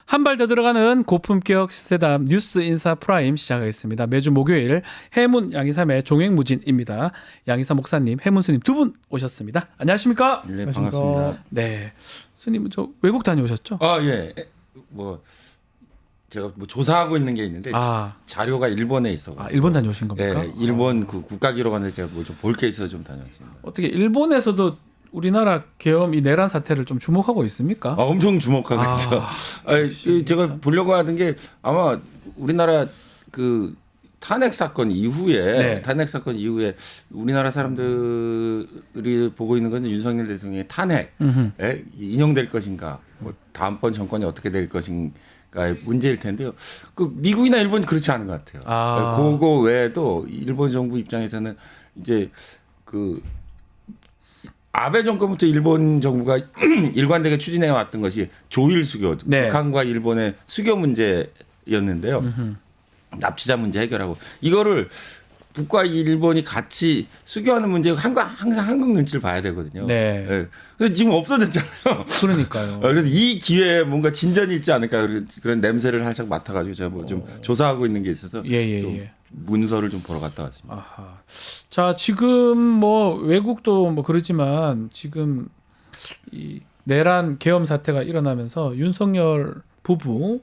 한 발 더 들어가는 고품격 시대담 뉴스 인사 프라임 시작하겠습니다. 매주 목요일 해문 양이삼의 종횡무진입니다. 양이삼 목사님, 해문 스님 두 분 오셨습니다. 안녕하십니까? 네, 반갑습니다. 네, 스님 저 외국 다녀오셨죠? 아 예, 뭐 제가 뭐 조사하고 있는 게 있는데 자료가 일본에 있어. 일본 다녀오신 겁니까? 네, 일본 그 국가기록원에 제가 뭐 좀 볼 게 있어서 좀 다녀왔습니다. 어떻게 일본에서도 우리나라 계엄 이 내란 사태를 좀 주목하고 있습니까? 엄청 주목하고 있죠. 제가 보려고 하던 게 아마 우리나라 그 탄핵 사건 이후에 우리나라 사람들이 보고 있는 건 윤석열 대통령의 탄핵에 인용될 것인가, 뭐 다음번 정권이 어떻게 될 것인가의 문제일 텐데요. 그 미국이나 일본이 그렇지 않은 것 같아요. 그거 외에도 일본 정부 입장에서는 이제 그 아베 정권부터 일본 정부가 일관되게 추진해 왔던 것이 조일 수교, 북한과 일본의 수교 문제였는데요. 납치자 문제 해결하고 이거를 북과 일본이 같이 수교하는 문제 항상 한국 눈치를 봐야 되거든요. 네. 근데 지금 없어졌잖아요. 그러니까요. 그래서 이 기회에 뭔가 진전이 있지 않을까 그런 냄새를 살짝 맡아가지고 제가 뭐 좀 조사하고 있는 게 있어서 좀 문서를 좀 보러 갔다 왔습니다. 아하. 자, 지금 뭐 외국도 뭐 그러지만 지금 이 내란 계엄 사태가 일어나면서 윤석열 부부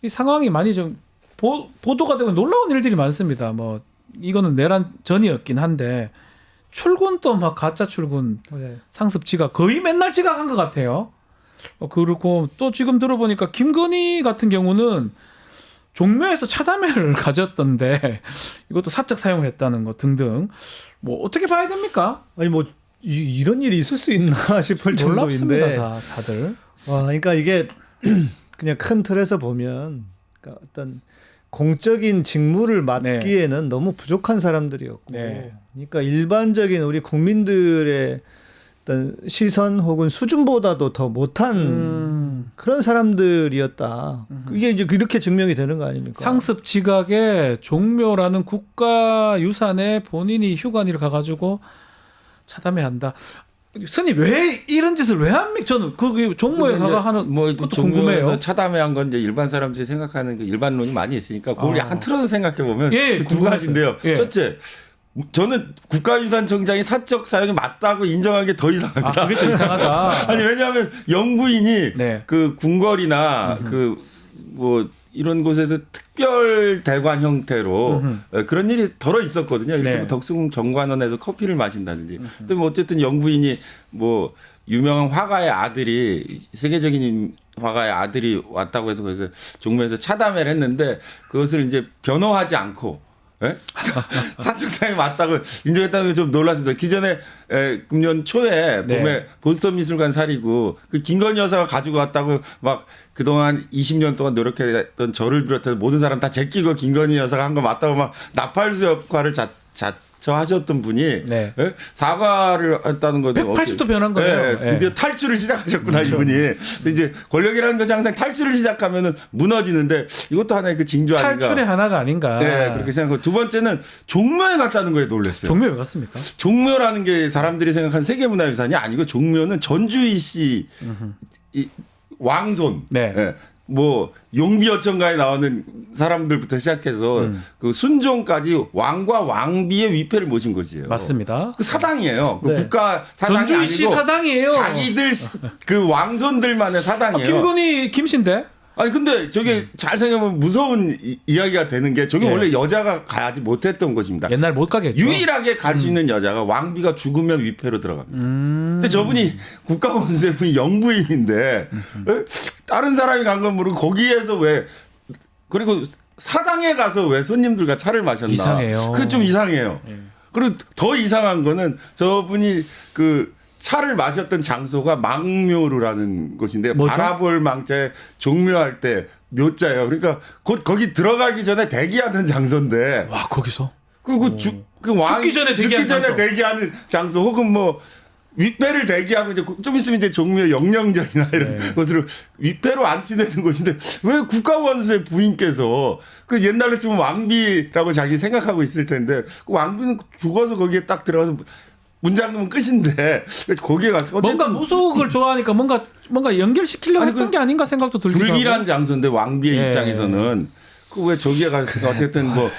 이 상황이 많이 좀 보도가 되고 놀라운 일들이 많습니다. 뭐 이거는 내란 전이었긴 한데 출근도 막 가짜 출근, 상습 지각 거의 맨날 지각한 것 같아요. 그리고 또 지금 들어보니까 김건희 같은 경우는 종묘에서 차담회를 가졌던데 이것도 사적 사용을 했다는 거 등등 뭐 어떻게 봐야 됩니까? 아니 뭐 이런 일이 있을 수 있나 싶을 정도인데 놀랍습니다, 다들. 와, 그러니까 이게 그냥 큰 틀에서 보면 그러니까 어떤 공적인 직무를 맡기에는 너무 부족한 사람들이었고, 그러니까 일반적인 우리 국민들의 어떤 시선 혹은 수준보다도 더 못한 그런 사람들이었다. 이게 이제 이렇게 증명이 되는 거 아닙니까? 상습 지각에 종묘라는 국가 유산에 본인이 휴관일을 가가지고 차담회 한다. 스님 왜 이런 짓을 왜 합니까? 저는 그 종묘에 가가 하는 것도 궁금해요. 차담회한 건 이제 일반 사람들이 생각하는 그 일반론이 많이 있으니까 그걸 약간 틀어서 생각해 보면 두 가지인데요. 첫째, 저는 국가유산청장이 사적 사용이 맞다고 인정한 게 더 이상합니다. 그게 더 이상하다. 아니 왜냐하면 영부인이 그 궁궐이나 그 뭐 이런 곳에서 특별 대관 형태로 그런 일이 덜어 있었거든요. 이렇게 덕수궁 정관원에서 커피를 마신다든지. 근데 뭐 어쨌든 영부인이 뭐 유명한 화가의 아들이 세계적인 화가의 아들이 왔다고 해서 그래서 종묘에서 차담회를 했는데 그것을 이제 변호하지 않고 사적 사용이 맞다고 인정했다는 게 좀 놀랐습니다. 기존에 금년 초에 봄에 보스턴 미술관 사리고 그 김건희 여사가 가지고 왔다고 막 그동안 20년 동안 노력했던 저를 비롯해서 모든 사람 다 제끼고 김건희 여사가 한 거 맞다고 막 나팔수 역할을 하셨던 분이 사과를 했다는 거죠. 180도 변한 거예요. 드디어 탈출을 시작하셨구나 이분이. 이제 권력이라는 것이 항상 탈출을 시작하면은 무너지는데 이것도 하나의 그 징조 아닌가. 탈출의 하나가 아닌가. 그렇게 생각하고 두 번째는 종묘에 갔다는 거에 놀랐어요. 종묘에 갔습니까? 종묘라는 게 사람들이 생각한 세계문화유산이 아니고 종묘는 전주희 씨 왕손. 뭐 용비어천가에 나오는 사람들부터 시작해서 그 순종까지 왕과 왕비의 위패를 모신 것이에요. 맞습니다. 그 사당이에요. 그 국가 사당이 전주희 씨 아니고 사당이에요. 자기들 그 왕손들만의 사당이에요. 김건희 김씨인데? 아니 근데 저게 잘 생각하면 무서운 이야기가 되는 게 저게 원래 여자가 가지 못했던 곳입니다. 옛날 못 가겠죠. 유일하게 갈 수 있는 여자가 왕비가 죽으면 위패로 들어갑니다. 근데 저분이 국가원수의 분이 영부인인데 다른 사람이 간 건 모르고 거기에서 왜 그리고 사당에 가서 왜 손님들과 차를 마셨나? 이상해요. 그게 좀 이상해요. 그리고 더 이상한 거는 저분이 그 차를 마셨던 장소가 망묘루라는 곳인데요. 뭐죠? 바라볼 망자에 종묘할 때 묘자예요. 그러니까 곧 거기 들어가기 전에 대기하던 장소인데. 와, 거기서? 그리고 그 왕 죽기 전에 대기하는 장소 혹은 뭐 위패를 대기하고 이제 좀 있으면 이제 종묘 영령전이나 이런 것으로 위패로 안치되는 곳인데 왜 국가원수의 부인께서 그 옛날로 치면 왕비라고 자기 생각하고 있을 텐데 그 왕비는 죽어서 거기에 딱 들어가서 문장은 끝인데 거기에 가서 뭔가 무속을 좋아하니까 뭔가 연결시키려고 아니, 했던 게 아닌가 생각도 들기도 하고. 불길한 장소인데 왕비의 예. 입장에서는 그 왜 저기에 가서 어쨌든 뭐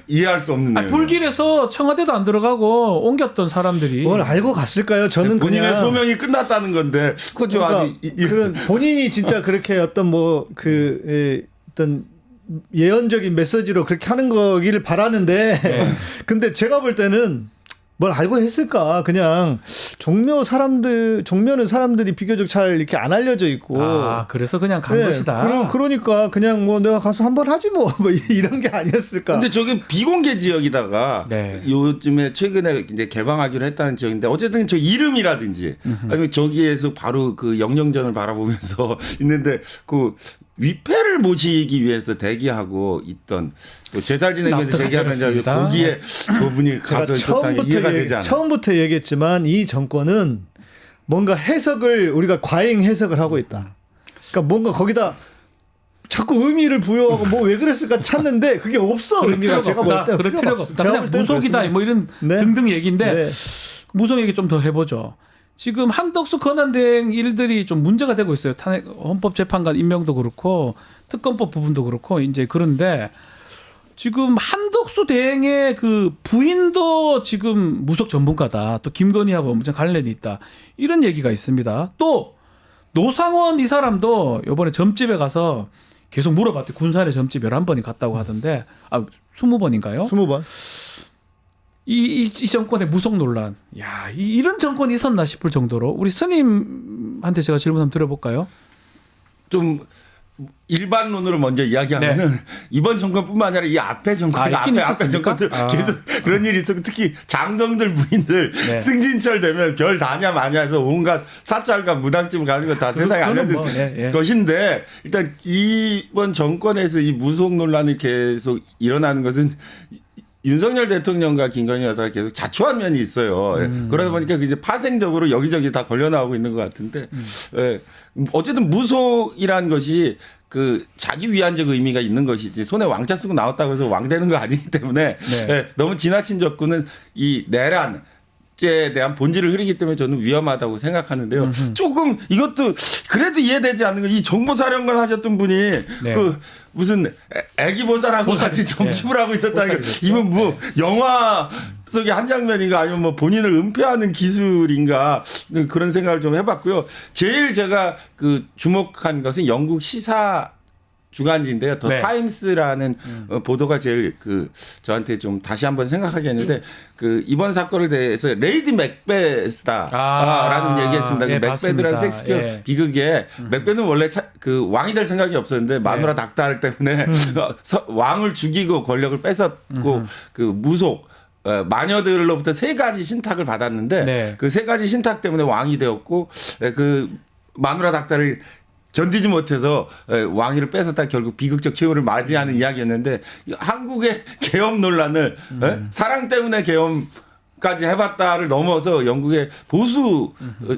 이해할 수 없는 내용. 불길에서 청와대도 안 들어가고 옮겼던 사람들이 뭘 알고 갔을까요? 저는 본인의 그냥 소명이 끝났다는 건데 그거 좀 그러니까 아주 그런 본인이 진짜 그렇게 어떤 어떤 예언적인 메시지로 그렇게 하는 거기를 바라는데 근데 제가 볼 때는 뭘 알고 했을까? 그냥 종묘는 사람들이 비교적 잘 이렇게 안 알려져 있고. 그래서 그냥 간 것이다. 그러니까 그냥 뭐 내가 가서 한번 하지 뭐 이런 게 아니었을까? 근데 저게 비공개 지역이다가 네. 요즘에 최근에 이제 개방하기로 했다는 지역인데 어쨌든 저 이름이라든지 아니면 저기에서 바로 그 영령전을 바라보면서 있는데 그 위패를 모시기 위해서 대기하고 있던 또 제살 지내기 위해서 대기하는 자 거기에 저분이 가서 있었다는 게 이해가 되지 않아요. 처음부터 얘기했지만 이 정권은 뭔가 우리가 과잉 해석을 하고 있다. 그러니까 뭔가 거기다 자꾸 의미를 부여하고 뭐 왜 그랬을까 찾는데 그게 없어. 의미가 제가 볼 때 그럴 필요가 없다. 그냥 무속이다 뭐 이런 네. 등등 얘기인데 네. 무속 얘기 좀 더 해보죠. 지금 한덕수 권한대행 일들이 좀 문제가 되고 있어요. 헌법재판관 임명도 그렇고 특검법 부분도 그렇고 이제 그런데 지금 한덕수 대행의 그 부인도 지금 무속 전문가다. 또 김건희하고 엄청 관련이 있다. 이런 얘기가 있습니다. 또 노상원 이 사람도 이번에 점집에 가서 계속 물어봤대. 군산에 점집 11번이 갔다고 하던데 20번인가요? 20번. 네. 이 정권의 무속 논란. 야, 이런 정권이 있었나 싶을 정도로 우리 스님한테 제가 질문 한번 드려볼까요? 좀 일반론으로 먼저 이야기하면은 이번 정권뿐만 아니라 이 앞에 정권, 앞에 정권들 계속 그런 일이 있었고 특히 장성들 부인들 승진철 되면 별 다냐 마냐 해서 온갖 사찰과 무당집을 가는 거 다 세상에 알려진 것인데 일단 이번 정권에서 이 무속 논란이 계속 일어나는 것은 윤석열 대통령과 김건희 여사가 계속 자초한 면이 있어요. 그러다 보니까 이제 파생적으로 여기저기 다 걸려 나오고 있는 것 같은데, 어쨌든 무속이란 것이 그 자기 위안적 의미가 있는 것이지 손에 왕자 쓰고 나왔다고 해서 왕 되는 거 아니기 때문에 너무 지나친 접근은 이 내란 에 대한 본질을 흐리기 때문에 저는 위험하다고 생각하는데요. 조금 이것도 그래도 이해되지 않는 건 이 정보사령관 하셨던 분이 그 무슨 애기보살하고 같이 점집을 하고 있었다는 거 이건 뭐 영화 속의 한 장면인가 아니면 뭐 본인을 은폐하는 기술인가 그런 생각을 좀 해봤고요. 제일 제가 그 주목한 것은 영국 시사 주간지인데요. 더 타임스라는 보도가 제일 그 저한테 좀 다시 한번 생각하게 했는데 그 이번 사건에 대해서 레이디 맥베스다라는 얘기했습니다. 그 맥베드라는 섹스피어 비극에 맥베드는 원래 그 왕이 될 생각이 없었는데 마누라 닥달 때문에 왕을 죽이고 권력을 뺏었고 그 무속 마녀들로부터 3가지 신탁을 받았는데 그 3가지 신탁 때문에 왕이 되었고 그 마누라 닥달을 견디지 못해서 왕위를 뺏었다 결국 비극적 최후를 맞이하는 이야기였는데 한국의 계엄 논란을 사랑 때문에 계엄까지 해봤다를 넘어서 영국의 보수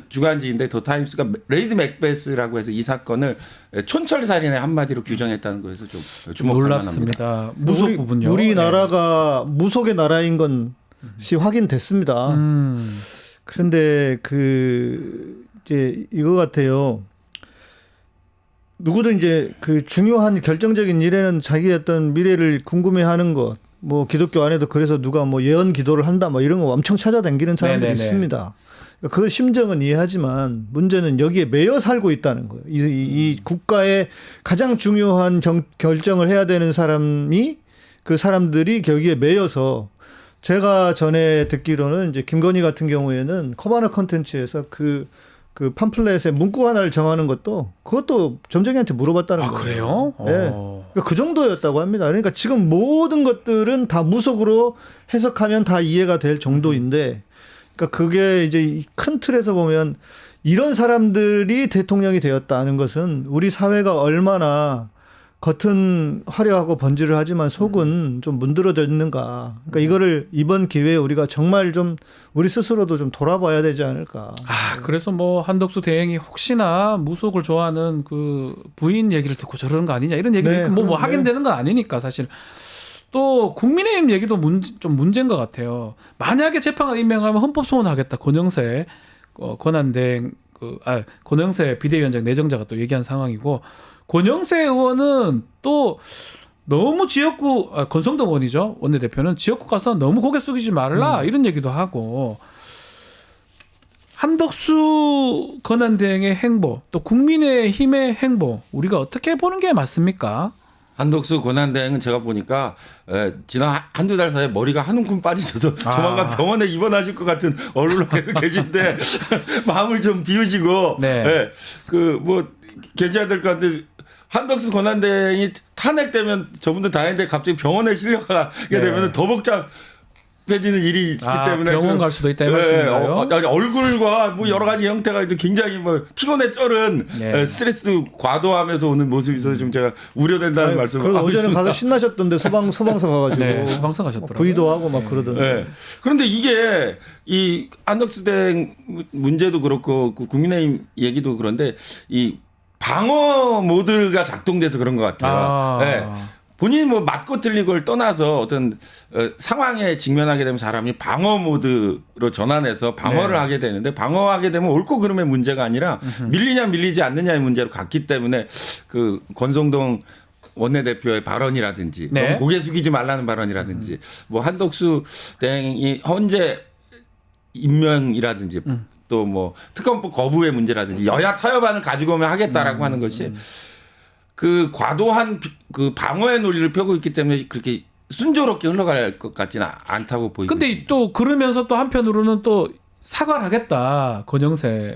주간지인데 더 타임스가 레이디 맥베스라고 해서 이 사건을 촌철살인의 한마디로 규정했다는 거에서 좀 주목할 놀랍습니다. 만합니다. 무속 부분요. 우리나라가 무속의 나라인 것이 확인됐습니다. 그런데 이제 이거 같아요. 누구든 이제 그 중요한 결정적인 일에는 자기의 어떤 미래를 궁금해하는 것, 뭐 기독교 안에도 그래서 누가 뭐 예언 기도를 한다, 뭐 이런 거 엄청 찾아다니는 사람들이 있습니다. 그 심정은 이해하지만 문제는 여기에 매여 살고 있다는 거예요. 이 국가의 가장 중요한 결정을 해야 되는 사람이 그 사람들이 여기에 매여서 제가 전에 듣기로는 이제 김건희 같은 경우에는 커바나 컨텐츠에서 그 팜플렛에 문구 하나를 정하는 그것도 점쟁이한테 물어봤다는 거예요. 그래요? 네. 그러니까 그 정도였다고 합니다. 그러니까 지금 모든 것들은 다 무속으로 해석하면 다 이해가 될 정도인데, 그러니까 그게 이제 큰 틀에서 보면 이런 사람들이 대통령이 되었다는 것은 우리 사회가 얼마나 겉은 화려하고 번지를 하지만 속은 좀 문드러져 있는가. 그러니까 이거를 이번 기회에 우리가 정말 좀 우리 스스로도 좀 돌아봐야 되지 않을까. 그래서 뭐 한덕수 대행이 혹시나 무속을 좋아하는 그 부인 얘기를 듣고 저러는 거 아니냐 이런 얘기를 뭐 확인되는 건 아니니까 사실 또 국민의힘 얘기도 좀 문제인 것 같아요. 만약에 재판을 임명하면 헌법소원하겠다. 권영세 권한대행 권영세 비대위원장 내정자가 또 얘기한 상황이고 권영세 의원은 또 너무 지역구 권성동 의원이죠. 원내대표는 지역구 가서 너무 고개 숙이지 말라 이런 얘기도 하고 한덕수 권한대행의 행보 또 국민의힘의 행보 우리가 어떻게 보는 게 맞습니까? 한덕수 권한대행은 제가 보니까 지난 한두 달 사이에 머리가 한 움큼 빠지셔서 조만간 병원에 입원하실 것 같은 얼굴로 계속 계신데 마음을 좀 비우시고 그 뭐 계셔야 될 것 같은데 한덕수 권한대행이 탄핵되면 저분들 다행인데 갑자기 병원에 실려가게 되면 더 복잡해지는 일이 있기 때문에 병원 갈 수도 있다 이 말씀인가요? 얼굴과 뭐 여러 가지 형태가 굉장히 뭐 피곤에 쩔은 스트레스 과도하면서 오는 모습이 있어서 좀 제가 우려된다는 말씀을 하고 있습니다. 어제는 가서 신나셨던데 소방서 가가지고 소방서 가셨더라고요. 부의도 하고 막 그러던데. 그런데 이게 이 한덕수 대행 문제도 그렇고 그 국민의힘 얘기도 그런데 이 방어 모드가 작동돼서 그런 것 같아요. 본인이 뭐 맞고 틀리고를 떠나서 어떤 상황에 직면하게 되면 사람이 방어 모드로 전환해서 방어를 하게 되는데 방어하게 되면 옳고 그름의 문제가 아니라 밀리냐 밀리지 않느냐의 문제로 갔기 때문에 그 권성동 원내대표의 발언이라든지 너무 고개 숙이지 말라는 발언이라든지 뭐 한덕수 대행이 헌재 임명이라든지 또 뭐 특검법 거부의 문제라든지 여야 타협안을 가지고 오면 하겠다라고 하는 것이 그 과도한 그 방어의 논리를 펴고 있기 때문에 그렇게 순조롭게 흘러갈 것 같지는 않다고 보이고. 근데 또 그러면서 또 한편으로는 또 사과를 하겠다. 권영세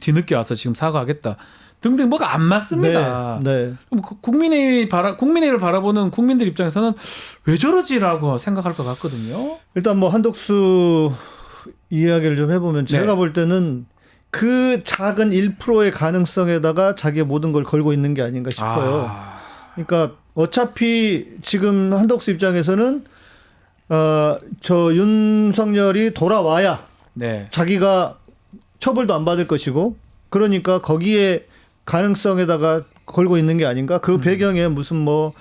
뒤늦게 와서 지금 사과하겠다. 등등 뭐가 안 맞습니다. 그럼 국민의힘을 바라보는 국민들 입장에서는 왜 저러지라고 생각할 것 같거든요. 일단 뭐 한덕수 이야기를 좀 해보면 제가 볼 때는 그 작은 1%의 가능성에다가 자기의 모든 걸 걸고 있는 게 아닌가 싶어요. 그러니까 어차피 지금 한덕수 입장에서는 저 윤석열이 돌아와야 자기가 처벌도 안 받을 것이고 그러니까 거기에 가능성에다가 걸고 있는 게 아닌가. 그 배경에 무슨 뭐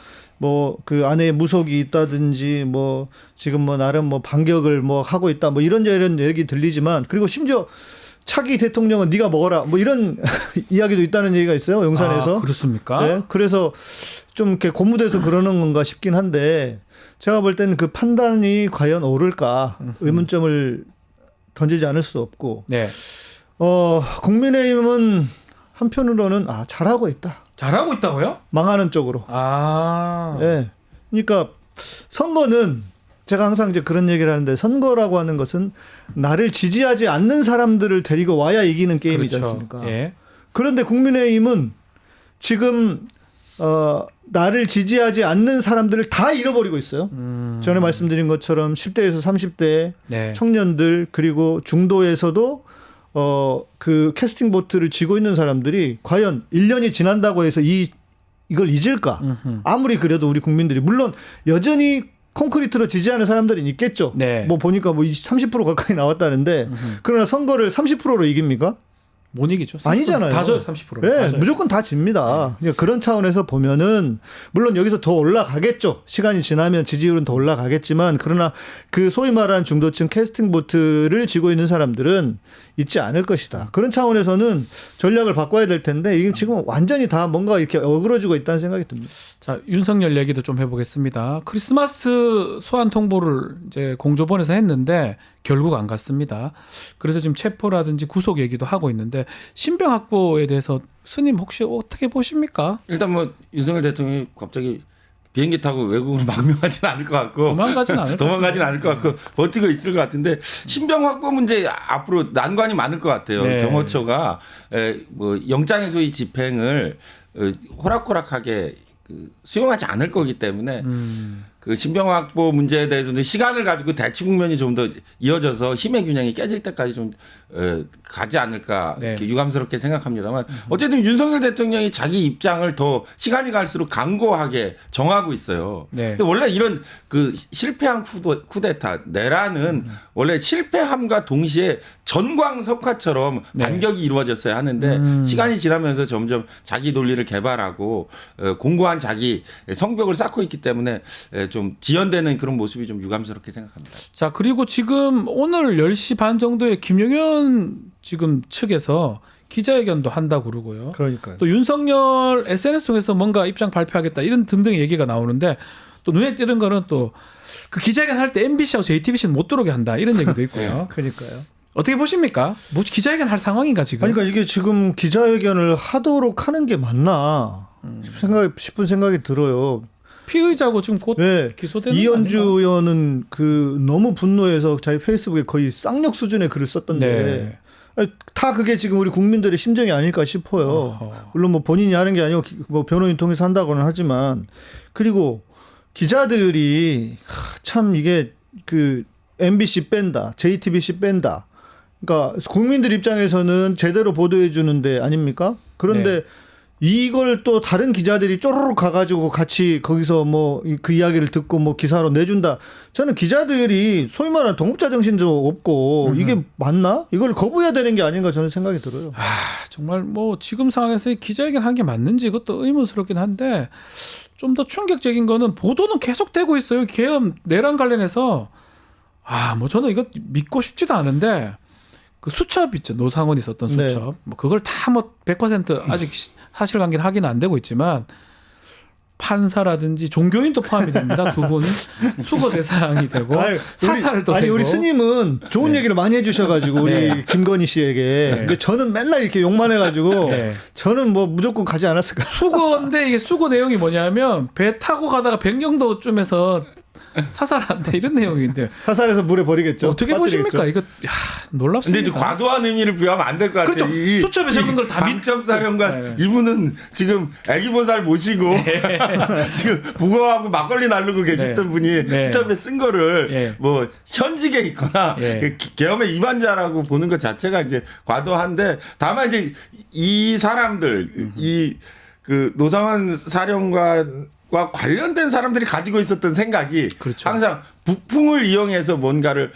그 안에 무속이 있다든지 뭐 지금 뭐 나름 뭐 반격을 뭐 하고 있다 뭐 이런 얘기 들리지만 그리고 심지어 차기 대통령은 네가 먹어라 뭐 이런 이야기도 있다는 얘기가 있어요. 용산에서. 그렇습니까? 네, 그래서 좀 이렇게 고무돼서 그러는 건가 싶긴 한데 제가 볼 때는 그 판단이 과연 옳을까 의문점을 던지지 않을 수 없고 국민의힘은 한편으로는 잘하고 있다. 잘하고 있다고요? 망하는 쪽으로. 네. 그러니까 선거는 제가 항상 이제 그런 얘기를 하는데 선거라고 하는 것은 나를 지지하지 않는 사람들을 데리고 와야 이기는 게임이지 않습니까? 그런데 국민의힘은 지금 나를 지지하지 않는 사람들을 다 잃어버리고 있어요. 전에 말씀드린 것처럼 10대에서 30대 청년들 그리고 중도에서도 그 캐스팅 보트를 쥐고 있는 사람들이 과연 1년이 지난다고 해서 이걸 잊을까? 아무리 그래도 우리 국민들이 물론 여전히 콘크리트로 지지하는 사람들은 있겠죠. 뭐 보니까 뭐 30% 가까이 나왔다는데 그러나 선거를 30%로 이깁니까? 못 이기죠. 아니잖아요. 다 져요, 30%. 네, 무조건 다 집니다. 그런 차원에서 보면은 물론 여기서 더 올라가겠죠. 시간이 지나면 지지율은 더 올라가겠지만 그러나 그 소위 말하는 중도층 캐스팅 보트를 쥐고 있는 사람들은 있지 않을 것이다. 그런 차원에서는 전략을 바꿔야 될 텐데 이게 지금 완전히 다 뭔가 이렇게 어그러지고 있다는 생각이 듭니다. 자, 윤석열 얘기도 좀 해보겠습니다. 크리스마스 소환 통보를 이제 공조본에서 했는데 결국 안 갔습니다. 그래서 지금 체포라든지 구속 얘기도 하고 있는데 신병 확보에 대해서 스님 혹시 어떻게 보십니까? 일단 뭐 윤석열 대통령이 갑자기 비행기 타고 외국으로 망명하지는 않을 것 같고 도망가지는 않을 것 같고 버티고 있을 것 같은데 신병 확보 문제 앞으로 난관이 많을 것 같아요. 경호처가 뭐 영장의 소위 집행을 호락호락하게 수용하지 않을 거기 때문에 그 신병 확보 문제에 대해서는 시간을 가지고 대치 국면이 좀 더 이어져서 힘의 균형이 깨질 때까지 좀 가지 않을까 이렇게 유감스럽게 생각합니다만 어쨌든 윤석열 대통령이 자기 입장을 더 시간이 갈수록 강고하게 정하고 있어요. 근데 원래 이런 그 실패한 쿠데타 내란은 원래 실패함과 동시에 전광석화처럼 반격이 이루어졌어야 하는데 시간이 지나면서 점점 자기 논리를 개발하고 공고한 자기 성벽을 쌓고 있기 때문에 좀 지연되는 그런 모습이 좀 유감스럽게 생각합니다. 자, 그리고 지금 오늘 10시 반 정도에 김용현 지금 측에서 기자회견도 한다고 그러고요. 그러니까요. 또 윤석열 SNS 통해서 뭔가 입장 발표하겠다 이런 등등 얘기가 나오는데 또 눈에 띄는 거는 또 그 기자회견 할 때 MBC하고 JTBC는 못 들어오게 한다 이런 얘기도 있고요. 그러니까요. 어떻게 보십니까? 뭐 기자회견 할 상황인가 지금? 아니, 그러니까 이게 지금 기자회견을 하도록 하는 게 맞나 싶은 생각이 들어요. 피의자고 지금 곧 네. 기소되는 이현주 거 아닌가? 의원은 그 너무 분노해서 자기 페이스북에 거의 쌍욕 수준의 글을 썼던데 네. 아니, 다 그게 지금 우리 국민들의 심정이 아닐까 싶어요. 어허. 물론 뭐 본인이 하는 게 아니고 뭐 변호인 통해서 한다고는 하지만 그리고 기자들이 참 이게 그 MBC 뺀다, JTBC 뺀다. 그러니까 국민들 입장에서는 제대로 보도해 주는데 아닙니까? 그런데 네. 이걸 또 다른 기자들이 쪼르륵 가가지고 같이 거기서 뭐 그 이야기를 듣고 뭐 기사로 내준다. 저는 기자들이 소위 말하는 동업자 정신도 없고 이게 맞나? 이걸 거부해야 되는 게 아닌가 저는 생각이 들어요. 정말 뭐 지금 상황에서 기자회견 한 게 맞는지 그것도 의문스럽긴 한데 좀 더 충격적인 거는 보도는 계속되고 있어요. 계엄 내란 관련해서 뭐 저는 이거 믿고 싶지도 않은데 그 수첩 있죠. 노상원이 썼던 수첩. 네. 뭐 그걸 다 뭐 100% 아직 사실관계는 확인 안 되고 있지만 판사라든지 종교인도 포함이 됩니다. 두 분 수거 대상이 되고 아니, 사살도 아니 되고. 우리 스님은 좋은 네. 얘기를 많이 해주셔가지고 우리 네. 김건희 씨에게. 네. 근데 저는 맨날 이렇게 욕만 해가지고 네. 저는 뭐 무조건 가지 않았을까. 수거인데 이게 수거 내용이 뭐냐면 배 타고 가다가 백령도쯤에서 사살한다 이런 내용인데 사살해서 물에 버리겠죠. 어떻게 빠뜨리겠죠. 보십니까? 이거 놀랍습니다. 근데 이제 과도한 의미를 부여하면 안 될 것 같아요. 그렇죠. 수첩에 적은 걸다 방첩사령관 네. 이분은 지금 애기보살 모시고 지금 북어하고 막걸리 나르고 계셨던 네. 분이 네. 수첩에 쓴 거를 네. 뭐 현직에 있거나 네. 계엄의 위반자라고 보는 것 자체가 이제 과도한데 다만 이제 이 사람들 이 그 노상원 사령관과 관련된 사람들이 가지고 있었던 생각이 그렇죠. 항상 북풍을 이용해서 뭔가를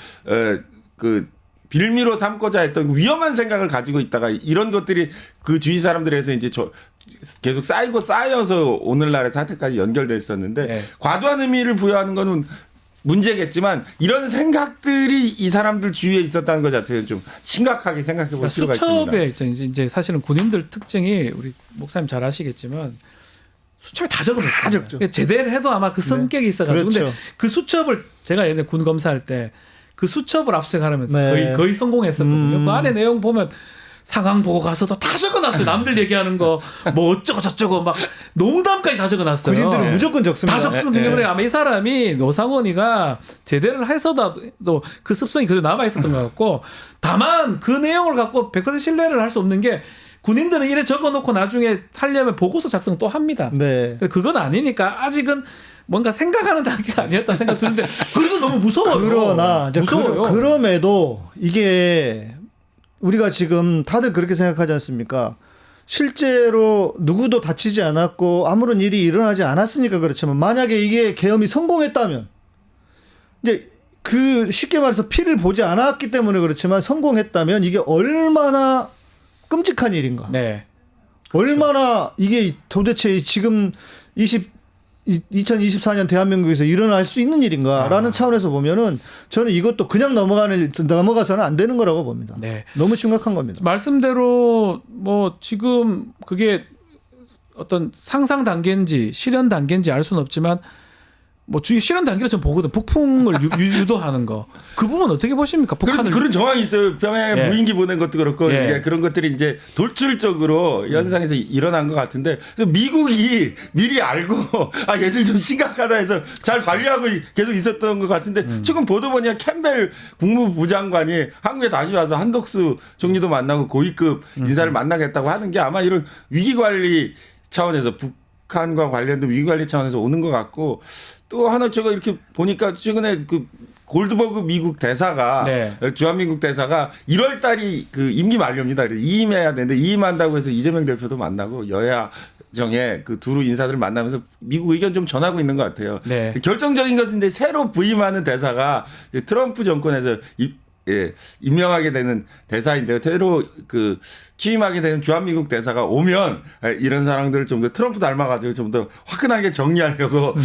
그 빌미로 삼고자 했던 위험한 생각을 가지고 있다가 이런 것들이 그 주위 사람들에서 이제 계속 쌓여서 오늘날의 사태까지 연결됐었는데 네. 과도한 과도한 의미를 부여하는 거는 문제겠지만 이런 생각들이 이 사람들 주위에 있었다는 것 자체는 좀 심각하게 생각해 볼 필요가 있습니다. 수첩에 이제 사실은 군인들 특징이 우리 목사님 잘 아시겠지만 수첩에 다 적어놓고 다 적죠. 제대로 해도 아마 그 성격이 있어가지고 그렇죠. 근데 그 수첩을 제가 옛날 군 검사할 때 그 수첩을 압수하면서 네. 거의 성공했었거든요. 그 안에 내용 보면 상황 보고 가서도 다 적어놨어요. 남들 얘기하는 거 뭐 어쩌고 저쩌고 막 농담까지 다 적어놨어요. 군인들은 네. 무조건 적습니다. 다 적기 때문에 아마 이 사람이 노상원이가 제대로 해서도 그 습성이 그대로 남아 있었던 것 같고 다만 그 내용을 갖고 100% 신뢰를 할 수 없는 게 군인들은 이래 적어놓고 나중에 하려면 보고서 작성 또 합니다. 네. 근데 그건 아니니까 아직은 뭔가 생각하는 단계가 아니었다 생각 드는데 그래도 너무 무서워요. 그러나 이제 무서워요. 그럼에도 이게 우리가 지금 다들 그렇게 생각하지 않습니까? 실제로 누구도 다치지 않았고 아무런 일이 일어나지 않았으니까 그렇지만 만약에 이게 계엄이 성공했다면 이제 그 쉽게 말해서 피를 보지 않았기 때문에 그렇지만 성공했다면 이게 얼마나 끔찍한 일인가. 네. 얼마나 이게 도대체 지금 2024년 대한민국에서 일어날 수 있는 일인가라는 차원에서 보면은 저는 이것도 그냥 넘어가서는 안 되는 거라고 봅니다. 네. 너무 심각한 겁니다. 말씀대로 뭐 지금 그게 어떤 상상 단계인지 실현 단계인지 알 수는 없지만 뭐 주위 실현 단계를 좀 보거든. 북풍을 유도하는 거. 그 부분 어떻게 보십니까? 북한을 그런 정황이 있어요. 평양에 예. 무인기 보낸 것도 그렇고 예. 이게 그런 것들이 이제 돌출적으로 현상에서 일어난 것 같은데 그래서 미국이 미리 알고 얘들 좀 심각하다 해서 잘 관리하고 계속 있었던 것 같은데 최근 보도 보니까 캠벨 국무부 장관이 한국에 다시 와서 한덕수 총리도 만나고 고위급 인사를 만나겠다고 하는 게 아마 이런 위기 관리 차원에서 북한과 관련된 위기 관리 차원에서 오는 것 같고 또 하나 제가 이렇게 보니까 최근에 그 골드버그 미국 대사가 네. 주한미국 대사가 1월 달이 그 임기 만료입니다. 그래서 이임해야 되는데 이임한다고 해서 이재명 대표도 만나고 여야 정에 그 두루 인사들을 만나면서 미국 의견 좀 전하고 있는 것 같아요. 네. 결정적인 것은 이제 새로 부임하는 대사가 트럼프 정권에서 임명하게 되는 대사인데요. 때로 그 취임하게 되는 주한미국 대사가 오면 이런 사람들을 좀 더 트럼프 닮아가지고 좀 더 화끈하게 정리하려고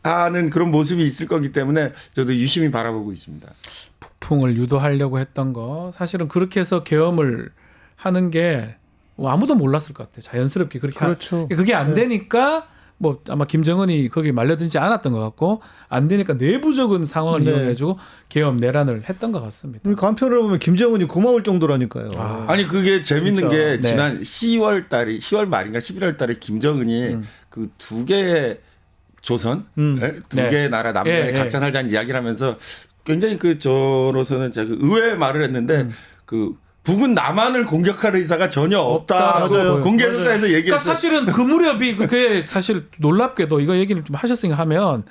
하는 그런 모습이 있을 거기 때문에 저도 유심히 바라보고 있습니다. 폭풍을 유도하려고 했던 거 사실은 그렇게 해서 계엄을 하는 게 아무도 몰랐을 것 같아요. 자연스럽게 그렇게 그렇죠. 그게 안 되니까 뭐 아마 김정은이 거기 말려들지 않았던 것 같고 안 되니까 내부적인 상황을 네. 이용해가지고 계엄 내란을 했던 것 같습니다. 그러니까 한편으로 보면 김정은이 고마울 정도라니까요. 아니 그게 재밌는 진짜. 게 네. 지난 10월 달에 10월 말인가 11월 달에 김정은이 그 두 개의 조선 두 네. 개의 나라 남북에 예, 각자 살자는 이야기를 하면서 굉장히 그 저로서는 제가 의외의 말을 했는데 그 북은 남한을 공격할 의사가 전혀 없다고 없다라고 공개석상에서 그러니까 얘기했어요. 사실은 그 무렵이 그게 사실 놀랍게도 이거 얘기를 좀 하셨으니까 하면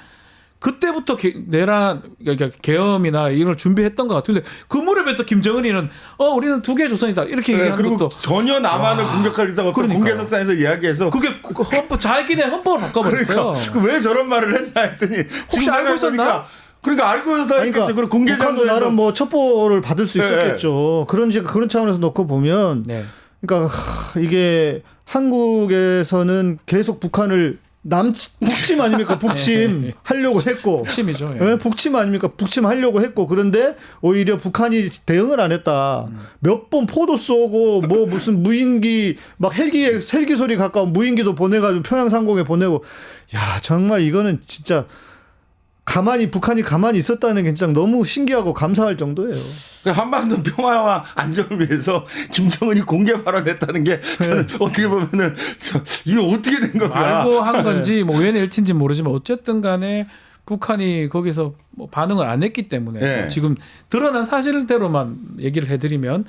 그때부터 내란 그러니까 계엄이나 이런 걸 준비했던 것 같은데 그 무렵에 또 김정은이는 우리는 두 개의 조선이다 이렇게 얘기하는 그리고 것도 전혀 남한을 공격할 의사가 없다고 그러니까요. 공개석상에서 이야기해서 그게 헌법 자기네 헌법을 바꿔버렸어요. 그러니까 왜 저런 말을 했나 했더니 혹시 알고 있었나? 그러니까 알고 있었다니까 그런 공개 북한도 장소에서 나름 뭐 첩보를 받을 수 네. 있었겠죠. 그런 차원에서 놓고 보면, 네. 그러니까 이게 한국에서는 계속 북한을 북침 아닙니까? 북침 하려고 했고. 핵심이죠. 예, 북침 아닙니까? 북침 하려고 했고. 그런데 오히려 북한이 대응을 안 했다. 몇 번 포도 쏘고 뭐 무슨 무인기 막 헬기 소리 가까운 무인기도 보내가지고 평양 상공에 보내고. 야, 정말 이거는 진짜 북한이 가만히 있었다는 게 진짜 너무 신기하고 감사할 정도예요. 한반도 평화와 안정을 위해서 김정은이 공개 발언했다는 게 저는 어떻게 보면은 이거 어떻게 된 건가? 알고 한 건지 뭐 우연의 일치인지 모르지만 어쨌든 간에 북한이 거기서 뭐 반응을 안 했기 때문에 네. 지금 드러난 사실대로만 얘기를 해드리면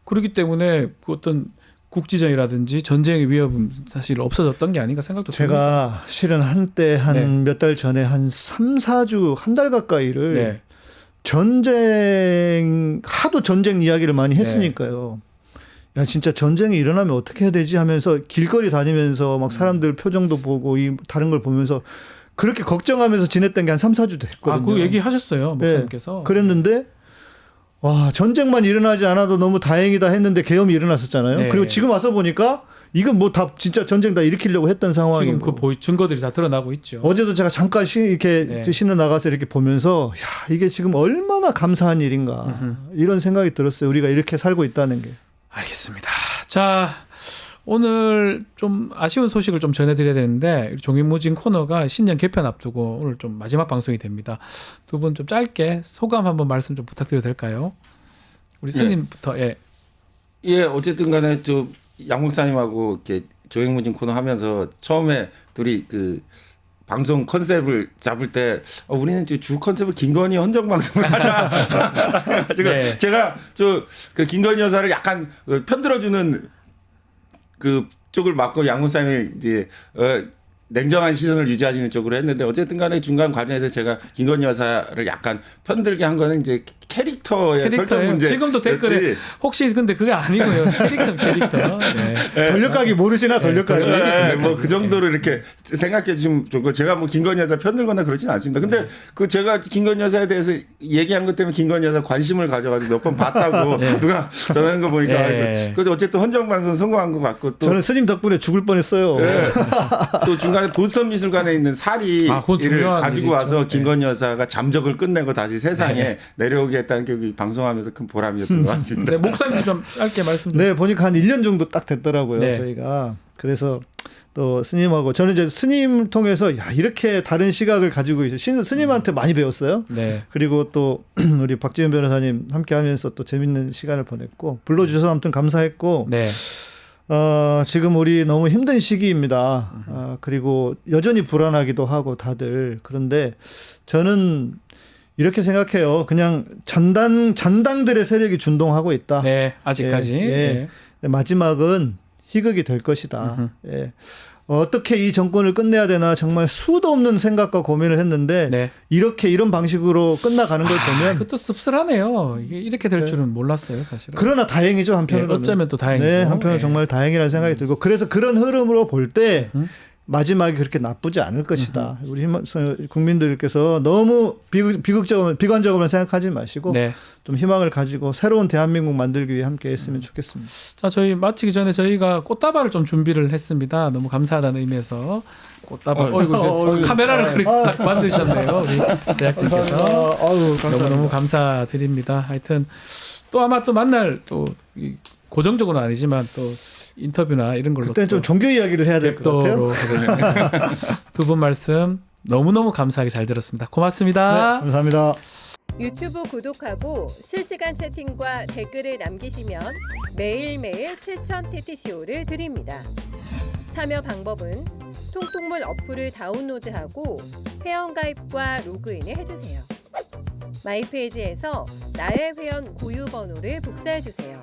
그렇기 때문에 그 어떤 국지전이라든지 전쟁의 위협은 사실 없어졌던 게 아닌가 생각도 듭니다. 제가 실은 한때 한 몇 달 전에 한 3, 4주 한 달 가까이를 네. 하도 전쟁 이야기를 많이 했으니까요. 야, 진짜 전쟁이 일어나면 어떻게 해야 되지 하면서 길거리 다니면서 막 사람들 표정도 보고 다른 걸 보면서 그렇게 걱정하면서 지냈던 게 한 3, 4주 됐거든요. 그 얘기 하셨어요. 목사님께서. 네, 그랬는데 와, 전쟁만 일어나지 않아도 너무 다행이다 했는데 계엄이 일어났었잖아요. 네. 그리고 지금 와서 보니까 이건 뭐 다 진짜 전쟁 다 일으키려고 했던 상황이고. 지금 그 증거들이 다 드러나고 있죠. 어제도 제가 잠깐 이렇게 네. 신나 나가서 이렇게 보면서 야, 이게 지금 얼마나 감사한 일인가 이런 생각이 들었어요. 우리가 이렇게 살고 있다는 게. 알겠습니다. 자, 오늘 좀 아쉬운 소식을 좀 전해드려야 되는데 종횡무진 코너가 신년 개편 앞두고 오늘 좀 마지막 방송이 됩니다. 두 분 좀 짧게 소감 한번 말씀 좀 부탁드려도 될까요? 우리 스님부터. 예. 예, 어쨌든 간에 양 목사님하고 이렇게 조행무진 코너 하면서 처음에 둘이 그 방송 컨셉을 잡을 때 우리는 주 컨셉을 김건희 헌정 방송을 하자. 그래가지고 네. 제가 그 김건희 여사를 약간 편들어주는 그 쪽을 맡고 양 목사님이 이제 냉정한 시선을 유지하시는 쪽으로 했는데 어쨌든 간에 중간 과정에서 제가 김건희 여사를 약간 편들게 한 거는 이제 캐릭터의 설정 문제. 지금도 댓글에 혹시 근데 그게 아니고요. 캐릭터. 네. 돌려가기 모르시나 돌려가기. 네, 뭐 그 정도로 이렇게 생각해 주시면 좋고 제가 뭐 김건희 여사 편들거나 그러진 않습니다. 근데 그 제가 김건희 여사에 대해서 얘기한 것 때문에 김건희 여사 관심을 가져가지고 몇 번 봤다고 누가 전하는 거 보니까 그래서 어쨌든 헌정 방송 성공한 것 같고 또 저는 스님 덕분에 죽을 뻔했어요. 네. 또 중간에 보스턴 미술관에 있는 사리를 가지고 와서 김건희 여사가 잠적을 끝내고 다시 세상에 내려오게 했다는 게 방송하면서 큰 보람이었던 것 같습니다. 네, 목사님 좀 짧게 말씀 좀. 네, 보니까 한 1년 정도 딱 됐더라고요. 네. 저희가. 그래서 또 스님하고 저는 이제 스님 통해서 야, 이렇게 다른 시각을 가지고 있어요. 스님한테 많이 배웠어요. 네. 그리고 또 우리 박지윤 변호사님 함께 하면서 또 재밌는 시간을 보냈고 불러주셔서 아무튼 감사했고 네. 지금 우리 너무 힘든 시기입니다. 그리고 여전히 불안하기도 하고 다들. 그런데 저는 이렇게 생각해요. 그냥 잔당들의 세력이 준동하고 있다. 네, 아직까지. 예. 마지막은 희극이 될 것이다. 예. 어떻게 이 정권을 끝내야 되나 정말 수도 없는 생각과 고민을 했는데 네. 이런 방식으로 끝나가는 걸 보면 그것도 씁쓸하네요. 이게 이렇게 될 줄은 몰랐어요, 사실은. 그러나 다행이죠 한편으로는. 어쩌면 또 다행이고. 네, 한편으로는 정말 다행이라는 생각이 들고 그래서 그런 흐름으로 볼 때 마지막이 그렇게 나쁘지 않을 것이다. 우리 국민들께서 너무 비관적으로만 생각하지 마시고 네. 좀 희망을 가지고 새로운 대한민국 만들기 위해 함께 했으면 좋겠습니다. 자, 저희 마치기 전에 저희가 꽃다발을 좀 준비를 했습니다. 너무 감사하다는 의미에서 꽃다발. 어이구, 카메라를 그렇게 딱 만드셨네요. 우리 제작진께서. 너무너무 감사드립니다. 하여튼 또 아마 또 만날 또 고정적으로는 아니지만 또 인터뷰나 이런 걸로 그때는 좀 종교 이야기를 해야 될 것 같아요. 두 분 말씀 너무너무 감사하게 잘 들었습니다. 고맙습니다. 네, 감사합니다. 유튜브 구독하고 실시간 채팅과 댓글을 남기시면 매일매일 7,000TTCO를 드립니다. 참여 방법은 통통물 어플을 다운로드하고 회원가입과 로그인을 해주세요. 마이페이지에서 나의 회원 고유 번호를 복사해주세요.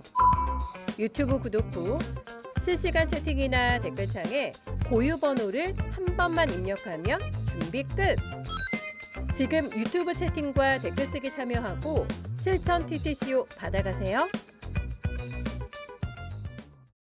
유튜브 구독 후 실시간 채팅이나 댓글창에 고유 번호를 한 번만 입력하면 준비 끝! 지금 유튜브 채팅과 댓글 쓰기 참여하고 7,000TTCO 받아가세요.